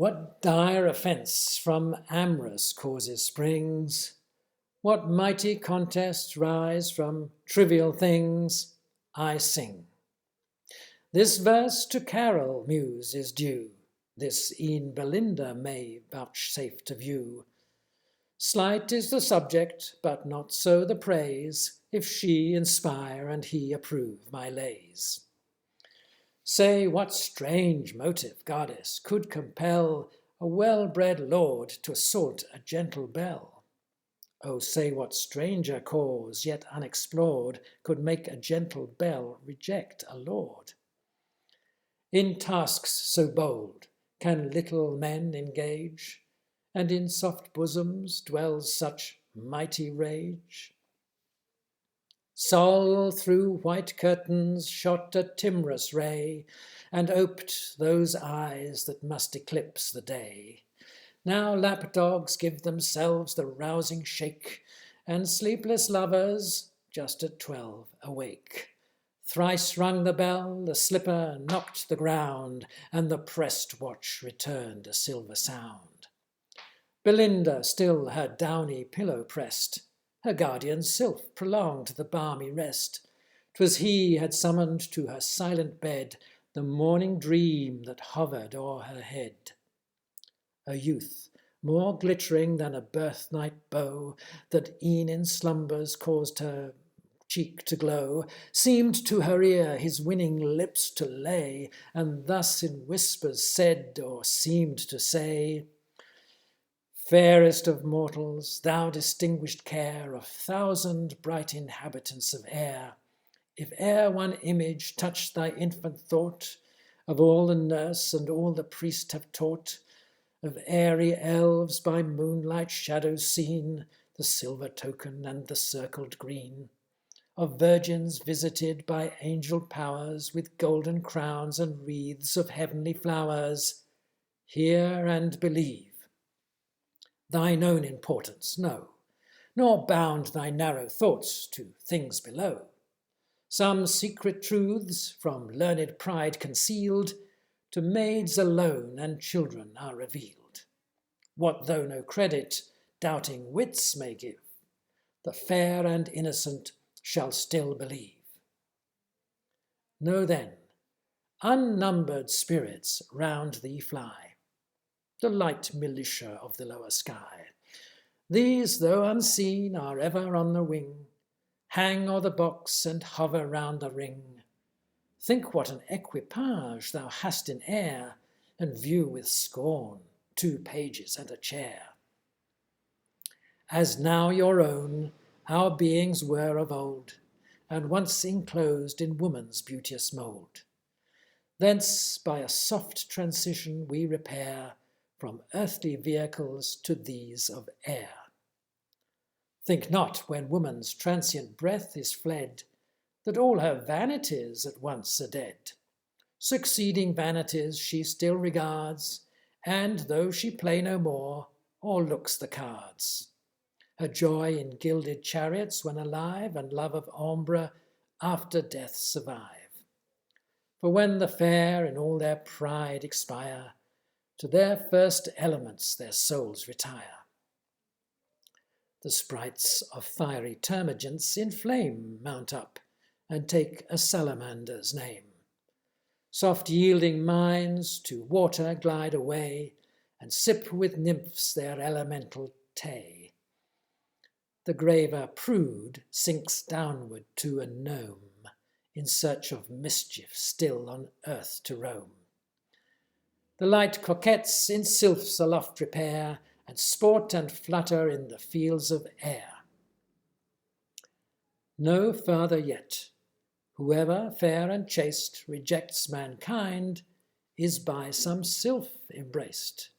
What dire offence from amorous causes springs? What mighty contests rise from trivial things? I sing. This verse to Caryl, Muse, is due. This e'en Belinda may vouchsafe to view. Slight is the subject, but not so the praise, if she inspire and he approve my lays. Say what strange motive, goddess, could compel a well-bred lord to assault a gentle belle? Oh, say what stranger cause, yet unexplored, could make a gentle belle reject a lord? In tasks so bold can little men engage, and in soft bosoms dwells such mighty rage? Sol through white curtains shot a timorous ray, and oped those eyes that must eclipse the day. Now lapdogs give themselves the rousing shake, and sleepless lovers, just at 12, awake. Thrice rung the bell, the slipper knocked the ground, and the pressed watch returned a silver sound. Belinda still her downy pillow pressed, her guardian's sylph prolonged the balmy rest. 'Twas he had summoned to her silent bed the morning dream that hovered o'er her head. A youth, more glittering than a birthnight bow, that e'en in slumbers caused her cheek to glow, seemed to her ear his winning lips to lay, and thus in whispers said, or seemed to say, Fairest of mortals, thou distinguished care of 1,000 bright inhabitants of air, if e'er one image touch thy infant thought, of all the nurse and all the priest have taught, of airy elves by moonlight shadows seen, the silver token and the circled green, of virgins visited by angel powers with golden crowns and wreaths of heavenly flowers, hear and believe. Thine own importance know, nor bound thy narrow thoughts to things below. Some secret truths, from learned pride concealed, to maids alone and children are revealed. What though no credit doubting wits may give, the fair and innocent shall still believe. Know then, unnumbered spirits round thee fly, the light militia of the lower sky. These, though unseen, are ever on the wing, hang o'er the box and hover round the ring. Think what an equipage thou hast in air, and view with scorn 2 pages and a chair. As now your own, our beings were of old, and once enclosed in woman's beauteous mould. Thence by a soft transition we repair from earthly vehicles to these of air. Think not, when woman's transient breath is fled, that all her vanities at once are dead. Succeeding vanities she still regards, and though she play no more, or looks the cards. Her joy in gilded chariots when alive, and love of ombre after death survive. For when the fair in all their pride expire, to their first elements their souls retire. The sprites of fiery termagants in flame mount up, and take a salamander's name. Soft yielding minds to water glide away, and sip with nymphs their elemental tea. The graver prude sinks downward to a gnome, in search of mischief still on earth to roam. The light coquettes in sylphs aloft repair, and sport and flutter in the fields of air. No further yet, whoever fair and chaste rejects mankind, is by some sylph embraced.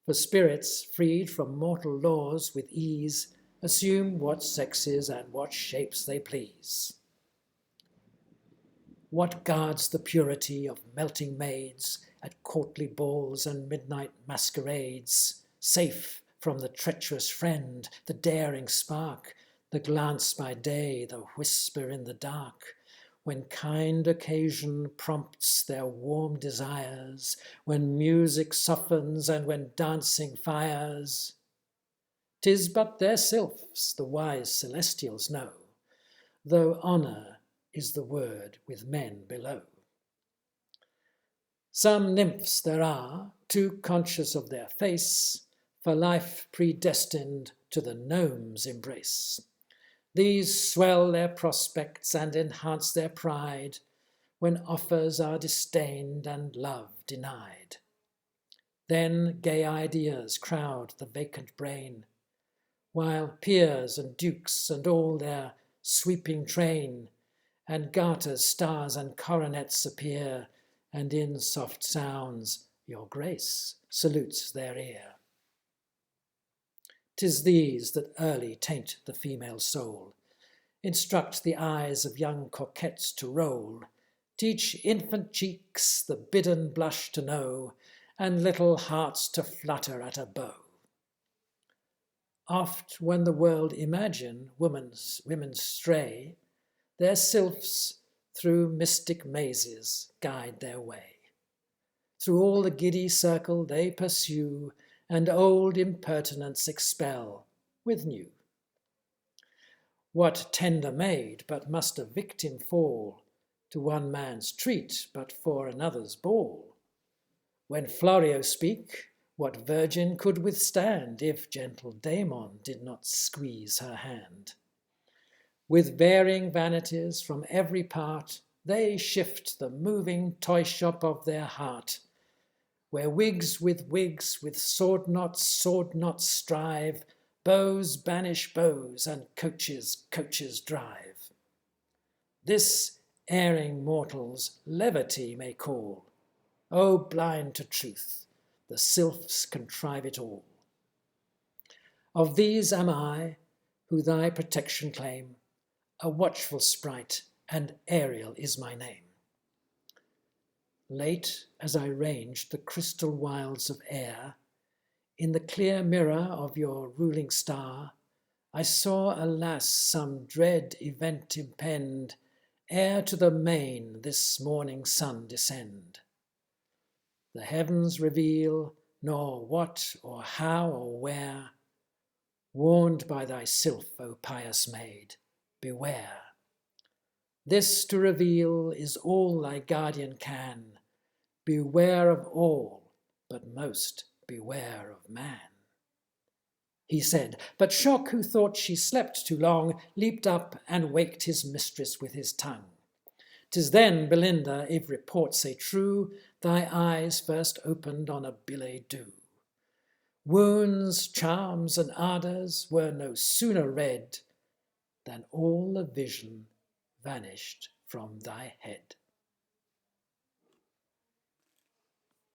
For spirits freed from mortal laws with ease assume what sexes and what shapes they please. What guards the purity of melting maids at courtly balls and midnight masquerades, safe from the treacherous friend, the daring spark, the glance by day, the whisper in the dark? when kind occasion prompts their warm desires, when music softens and when dancing fires. 'Tis but their sylphs the wise celestials know, though honour is the word with men below. Some nymphs there are, too conscious of their face, for life predestined to the gnome's embrace. These swell their prospects and enhance their pride, when offers are disdained and love denied. Then gay ideas crowd the vacant brain, while peers and dukes and all their sweeping train, and garters, stars, and coronets appear, and in soft sounds your grace salutes their ear. 'Tis these that early taint the female soul, instruct the eyes of young coquettes to roll, teach infant cheeks the bidden blush to know, and little hearts to flutter at a bow. Oft when the world imagine women stray, their sylphs through mystic mazes guide their way. Through all the giddy circle they pursue, and old impertinence expel with new. What tender maid but must a victim fall to one man's treat but for another's ball? When Florio speak, what virgin could withstand if gentle Damon did not squeeze her hand? With varying vanities from every part, they shift the moving toy shop of their heart, where wigs, with sword knots strive, bows banish bows, and coaches drive. This erring mortals levity may call, O blind to truth, the sylphs contrive it all. Of these am I, who thy protection claim, a watchful sprite, and Ariel is my name. Late as I ranged the crystal wilds of air, in the clear mirror of your ruling star, I saw, alas, some dread event impend, ere to the main this morning sun descend. The heavens reveal nor what or how or where, warned by thy sylph, O pious maid, beware. This to reveal is all thy guardian can. Beware of all, but most beware of man. He said, but Shock, who thought she slept too long, leaped up and waked his mistress with his tongue. 'Tis then, Belinda, if report say true, thy eyes first opened on a billet doux. Wounds, charms, and ardours were no sooner read than all the vision vanished from thy head.